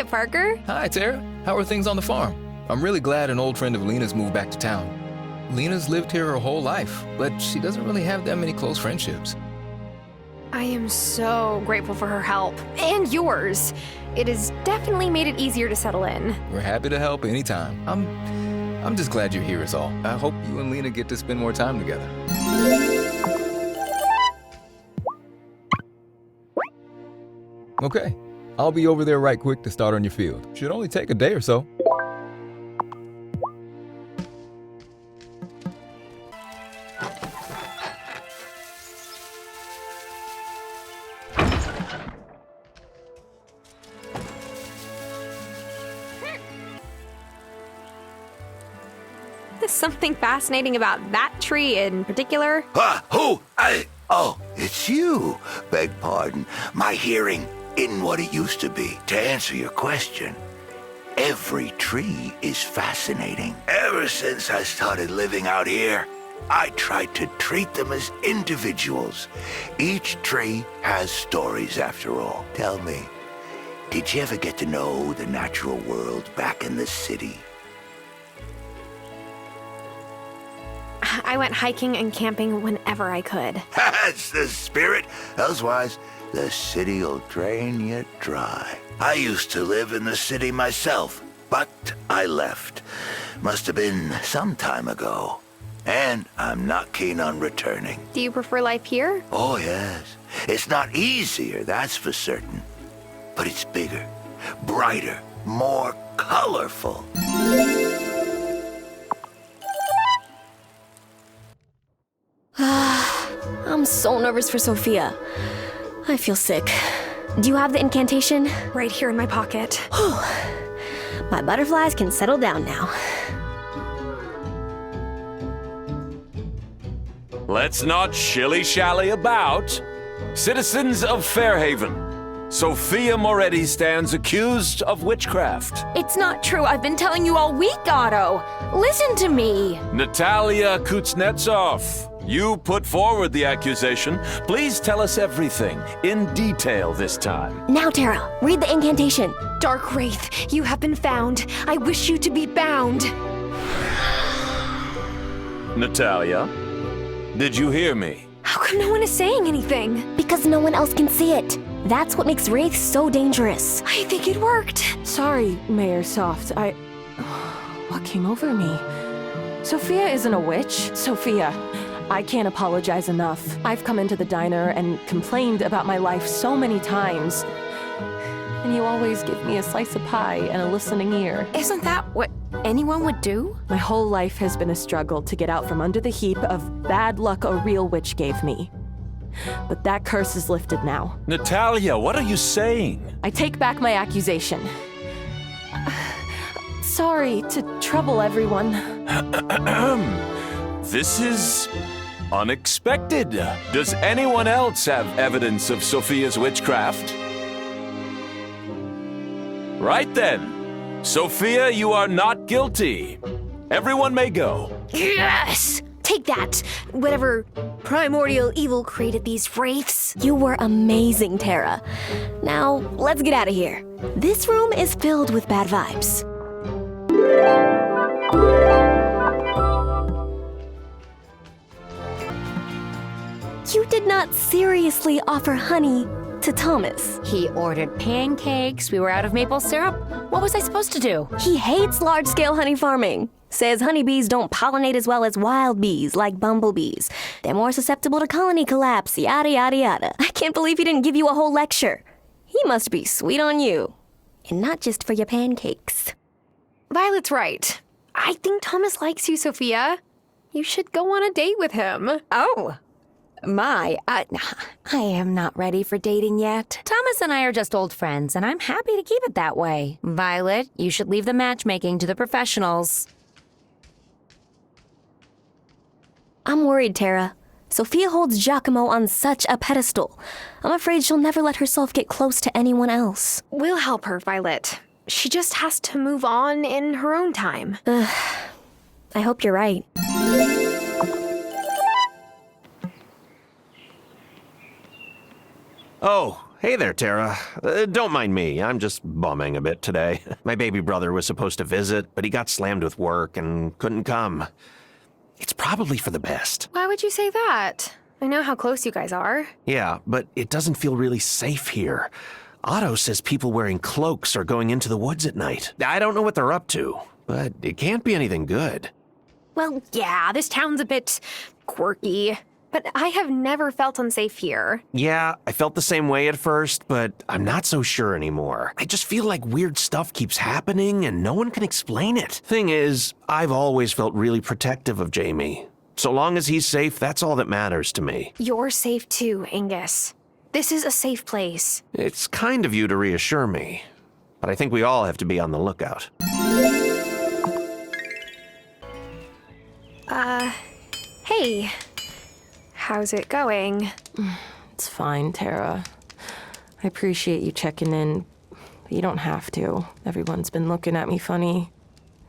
Hi, Parker. Hi, Tara. How are things on the farm? I'm really glad an old friend of Lena's moved back to town. Lena's lived here her whole life, but she doesn't really have that many close friendships. I am so grateful for her help. And yours. It has definitely made it easier to settle in. We're happy to help anytime. I'm just glad you're here is all. I hope you and Lena get to spend more time together. Okay, I'll be over there right quick to start on your field. Should only take a day or so. There's something fascinating about that tree in particular. Oh, it's you. Beg pardon. My hearing isn't what it used to be. To answer your question, every tree is fascinating. Ever since I started living out here, I tried to treat them as individuals. Each tree has stories after all. Tell me, did you ever get to know the natural world back in the city? I went hiking and camping whenever I could. That's the spirit. Elsewise, the city'll drain you dry. I used to live in the city myself, but I left. Must have been some time ago. And I'm not keen on returning. Do you prefer life here? Oh, yes. It's not easier, that's for certain. But it's bigger, brighter, more colorful. I'm so nervous for Sophia. I feel sick. Do you have the incantation? Right here in my pocket. My butterflies can settle down now. Let's not shilly-shally about. Citizens of Fairhaven, Sophia Moretti stands accused of witchcraft. It's not true. I've been telling you all week, Otto. Listen to me. Natalia Kuznetsov, you put forward the accusation. Please tell us everything, in detail this time. Now, Tara, read the incantation. Dark Wraith, you have been found. I wish you to be bound. Natalia, did you hear me? How come no one is saying anything? Because no one else can see it. That's what makes wraiths so dangerous. I think it worked. Sorry, Mayor Soft. What came over me? Sophia isn't a witch. Sophia, I can't apologize enough. I've come into the diner and complained about my life so many times. And you always give me a slice of pie and a listening ear. Isn't that what anyone would do? My whole life has been a struggle to get out from under the heap of bad luck a real witch gave me. But that curse is lifted now. Natalia, what are you saying? I take back my accusation. Sorry to trouble everyone. This is unexpected. Does anyone else have evidence of Sophia's witchcraft? Right then. Sophia, you are not guilty. Everyone may go. Yes! Take that! Whatever primordial evil created these wraiths. You were amazing, Tara. Now, let's get out of here. This room is filled with bad vibes. You did not seriously offer honey to Thomas. He ordered pancakes. We were out of maple syrup. What was I supposed to do? He hates large-scale honey farming. Says honeybees don't pollinate as well as wild bees, like bumblebees. They're more susceptible to colony collapse, yada yada yada. I can't believe he didn't give you a whole lecture. He must be sweet on you. And not just for your pancakes. Violet's right. I think Thomas likes you, Sophia. You should go on a date with him. Oh, I am not ready for dating yet. Thomas and I are just old friends, and I'm happy to keep it that way. Violet, you should leave the matchmaking to the professionals. I'm worried, Tara. Sophia holds Giacomo on such a pedestal. I'm afraid she'll never let herself get close to anyone else. We'll help her, Violet. She just has to move on in her own time. I hope you're right. Oh, Hey there, Tara. Don't mind me. I'm just bumming a bit today. My baby brother was supposed to visit, but he got slammed with work and couldn't come. It's probably for the best. Why would you say that? I know how close you guys are. Yeah, but it doesn't feel really safe here. Otto says people wearing cloaks are going into the woods at night. I don't know what they're up to, but it can't be anything good. Well, yeah, this town's a bit quirky, but I have never felt unsafe here. Yeah, I felt the same way at first, but I'm not so sure anymore. I just feel like weird stuff keeps happening and no one can explain it. Thing is, I've always felt really protective of Jamie. So long as he's safe, that's all that matters to me. You're safe too, Angus. This is a safe place. It's kind of you to reassure me, but I think we all have to be on the lookout. Hey. How's it going? It's fine, Tara. I appreciate you checking in, but you don't have to. Everyone's been looking at me funny.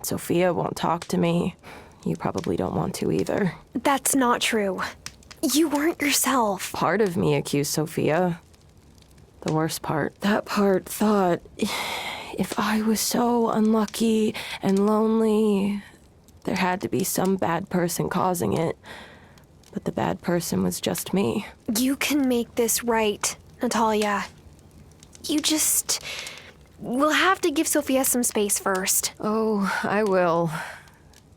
Sophia won't talk to me. You probably don't want to either. That's not true. You weren't yourself. Part of me accused Sophia. The worst part. That part thought, if I was so unlucky and lonely, there had to be some bad person causing it. But the bad person was just me. You can make this right, Natalia. We'll have to give Sophia some space first. Oh, I will.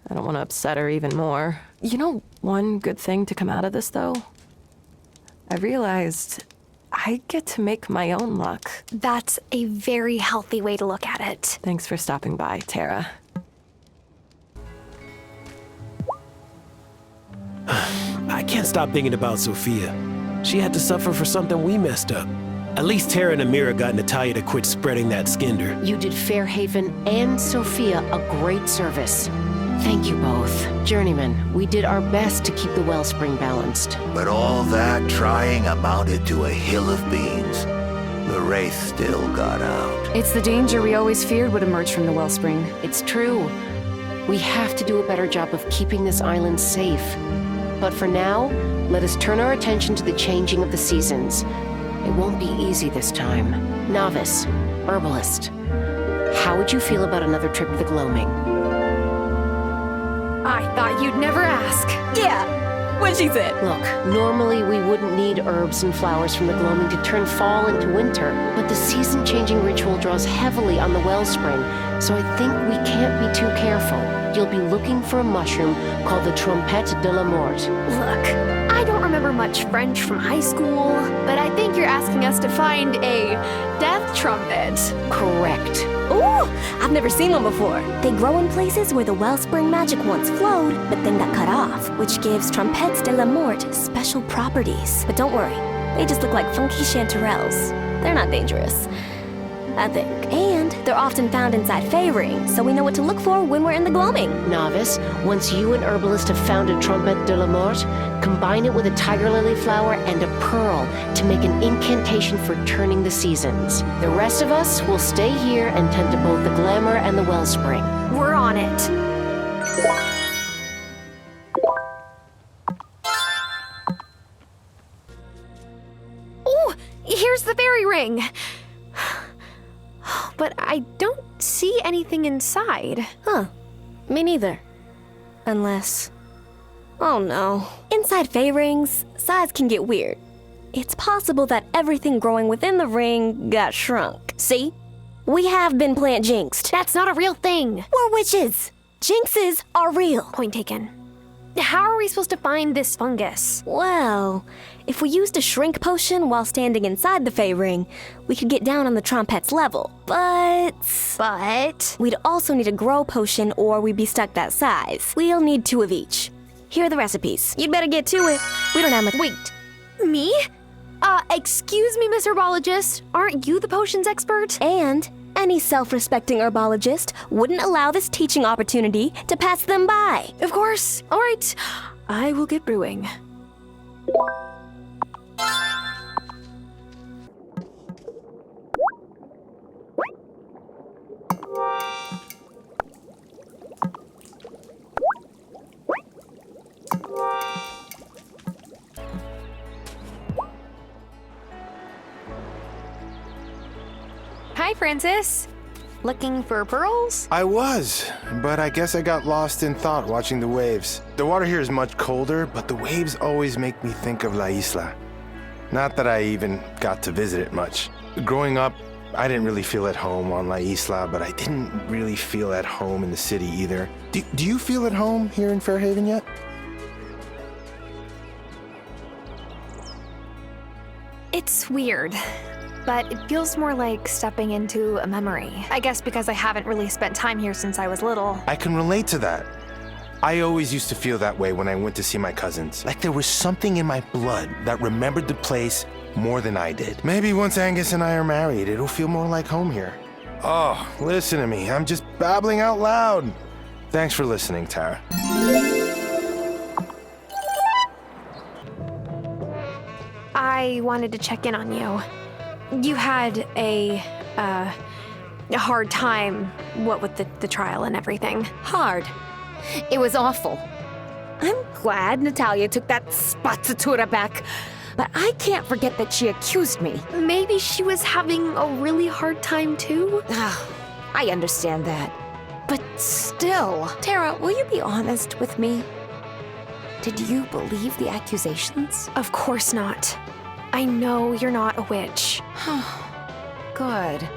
I don't want to upset her even more. You know, one good thing to come out of this, though? I realized I get to make my own luck. That's a very healthy way to look at it. Thanks for stopping by, Tara. I can't stop thinking about Sophia. She had to suffer for something we messed up. At least Tara and Amira got Natalia to quit spreading that skinder. You did Fairhaven and Sophia a great service. Thank you both. Journeyman, we did our best to keep the wellspring balanced. But all that trying amounted to a hill of beans. The wraith still got out. It's the danger we always feared would emerge from the wellspring. It's true. We have to do a better job of keeping this island safe. But for now, let us turn our attention to the changing of the seasons. It won't be easy this time. Novice, herbalist, how would you feel about another trip to the gloaming? I thought you'd never ask. Yeah, what'd she say? Look, normally we wouldn't need herbs and flowers from the gloaming to turn fall into winter, but the season-changing ritual draws heavily on the wellspring, so I think we can't be too careful. You'll be looking for a mushroom called the Trompette de la Mort. Look, I don't remember much French from high school, but I think you're asking us to find a death trumpet. Correct. Ooh, I've never seen one before. They grow in places where the wellspring magic once flowed, but then got cut off, which gives Trompettes de la Mort special properties. But don't worry, they just look like funky chanterelles. They're not dangerous, I think. And they're often found inside Fey rings, so we know what to look for when we're in the gloaming. Novice, once you and herbalist have found a Trompette de la Mort, combine it with a tiger lily flower and a pearl to make an incantation for turning the seasons. The rest of us will stay here and tend to both the glamour and the wellspring. We're on it. Oh, here's the fairy ring. But I don't see anything inside. Huh, me neither. Unless... oh no. Inside Fey rings, size can get weird. It's possible that everything growing within the ring got shrunk. See? We have been plant jinxed. That's not a real thing. We're witches. Jinxes are real. Point taken. How are we supposed to find this fungus? Well, if we used a shrink potion while standing inside the Fey ring, we could get down on the Trompette's level. But we'd also need a grow potion or we'd be stuck that size. We'll need 2 of each. Here are the recipes. You'd better get to it. We don't have much. Wait, me? Excuse me, Miss Herbologist. Aren't you the potions expert? And any self-respecting herbologist wouldn't allow this teaching opportunity to pass them by. Of course. All right. I will get brewing. Hi, Francis. Looking for pearls? I was, but I guess I got lost in thought watching the waves. The water here is much colder, but the waves always make me think of La Isla. Not that I even got to visit it much. Growing up, I didn't really feel at home on La Isla, but I didn't really feel at home in the city either. Do you feel at home here in Fairhaven yet? It's weird, but it feels more like stepping into a memory. I guess because I haven't really spent time here since I was little. I can relate to that. I always used to feel that way when I went to see my cousins. Like there was something in my blood that remembered the place more than I did. Maybe once Angus and I are married, it'll feel more like home here. Oh, listen to me. I'm just babbling out loud. Thanks for listening, Tara. I wanted to check in on you. You had a hard time, what with the trial and everything. Hard. It was awful. I'm glad Natalia took that spazzatura back, but I can't forget that she accused me. Maybe she was having a really hard time too? I understand that. But still, Tara, will you be honest with me? Did you believe the accusations? Of course not. I know you're not a witch. Good.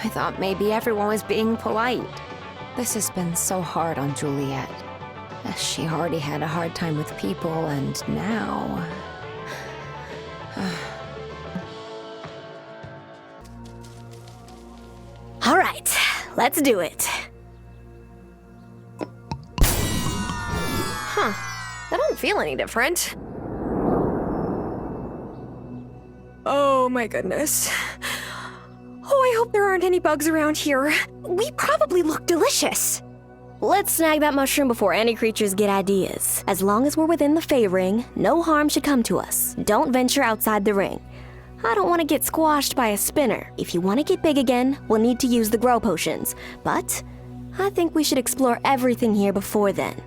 I thought maybe everyone was being polite. This has been so hard on Juliet. She already had a hard time with people, and now... All right, let's do it. I don't feel any different. Oh my goodness. Oh, I hope there aren't any bugs around here. We probably look delicious. Let's snag that mushroom before any creatures get ideas. As long as we're within the Fey ring, no harm should come to us. Don't venture outside the ring. I don't want to get squashed by a spinner. If you want to get big again, we'll need to use the grow potions. But I think we should explore everything here before then.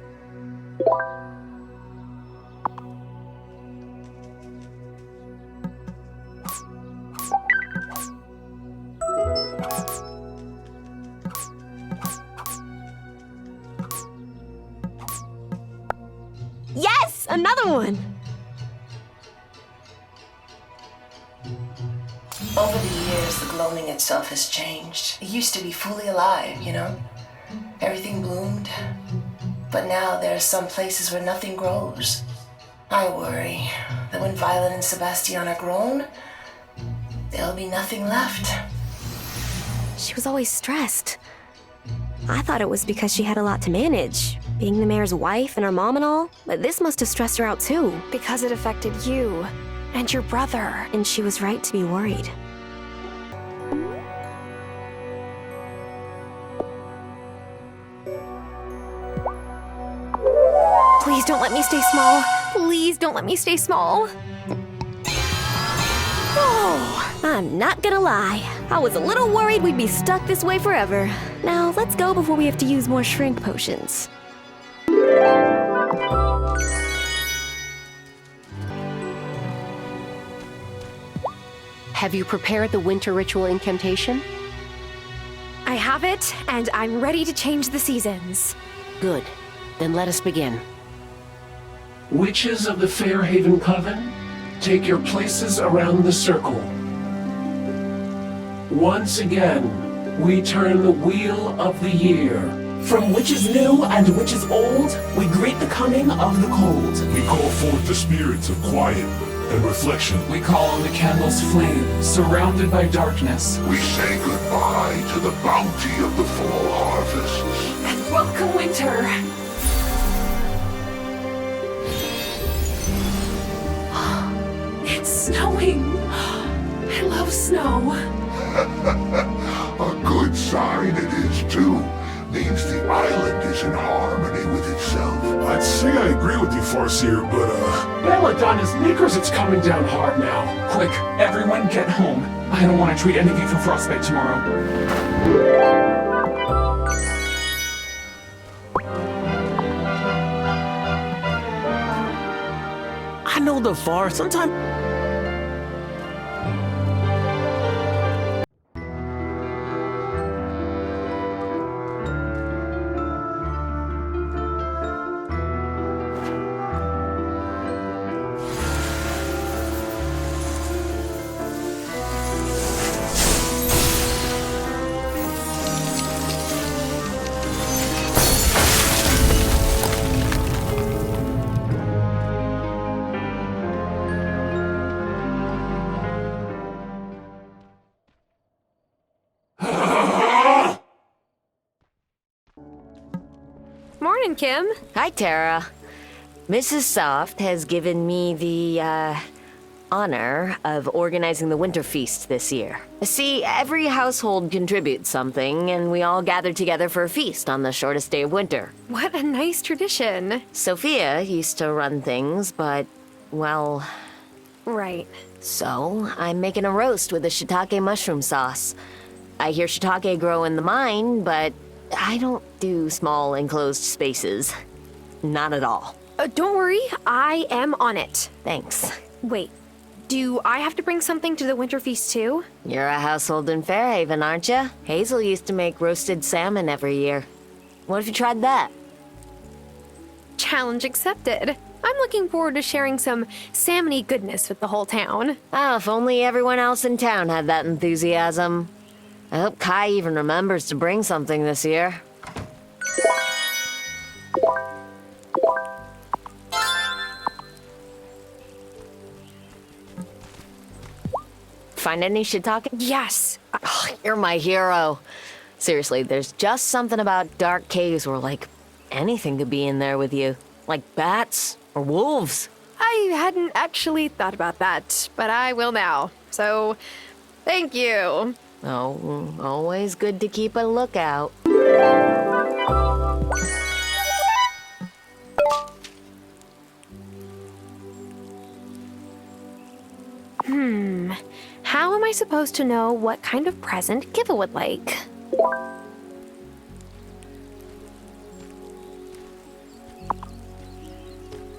Yes! Another one! Over the years, the gloaming itself has changed. It used to be fully alive, you know? Everything bloomed. But now there are some places where nothing grows. I worry that when Violet and Sebastian are grown, there'll be nothing left. She was always stressed. I thought it was because she had a lot to manage, being the mayor's wife and her mom and all, but this must have stressed her out too. Because it affected you and your brother. And she was right to be worried. Please don't let me stay small. Please don't let me stay small. Oh, I'm not gonna lie. I was a little worried we'd be stuck this way forever. Now, let's go before we have to use more shrink potions. Have you prepared the winter ritual incantation? I have it, and I'm ready to change the seasons. Good. Then let us begin. Witches of the Fairhaven Coven, take your places around the circle. Once again, we turn the wheel of the year. From witches new and witches old, we greet the coming of the cold. We call forth the spirits of quiet and reflection. We call on the candle's flame, surrounded by darkness. We say goodbye to the bounty of the fall harvests. And welcome winter. It's snowing. I love snow. A good sign it is, too. Means the island is in harmony with itself. I'd say I agree with you, Farseer, but Belladonna's knickers, it's coming down hard now. Quick, everyone get home. I don't want to treat any of you for frostbite tomorrow. I know the far. Sometimes Morning, Kim. Hi, Tara. Mrs. Soft has given me the, honor of organizing the winter feast this year. See, every household contributes something, and we all gather together for a feast on the shortest day of winter. What a nice tradition. Sophia used to run things, but, well... Right. So, I'm making a roast with a shiitake mushroom sauce. I hear shiitake grow in the mine, but I don't do small enclosed spaces. Not at all. Don't worry, I am on it. Thanks. Wait, do I have to bring something to the winter feast too? You're a household in Fairhaven, aren't you? Hazel used to make roasted salmon every year. What if you tried that? Challenge accepted. I'm looking forward to sharing some salmon-y goodness with the whole town. Oh, if only everyone else in town had that enthusiasm. I hope Kai even remembers to bring something this year. Find any shiitake? Yes. Oh, you're my hero. Seriously, there's just something about dark caves where, like, anything could be in there with you. Like bats or wolves. I hadn't actually thought about that, but I will now. So, thank you. Oh, always good to keep a lookout. How am I supposed to know what kind of present Kiva would like?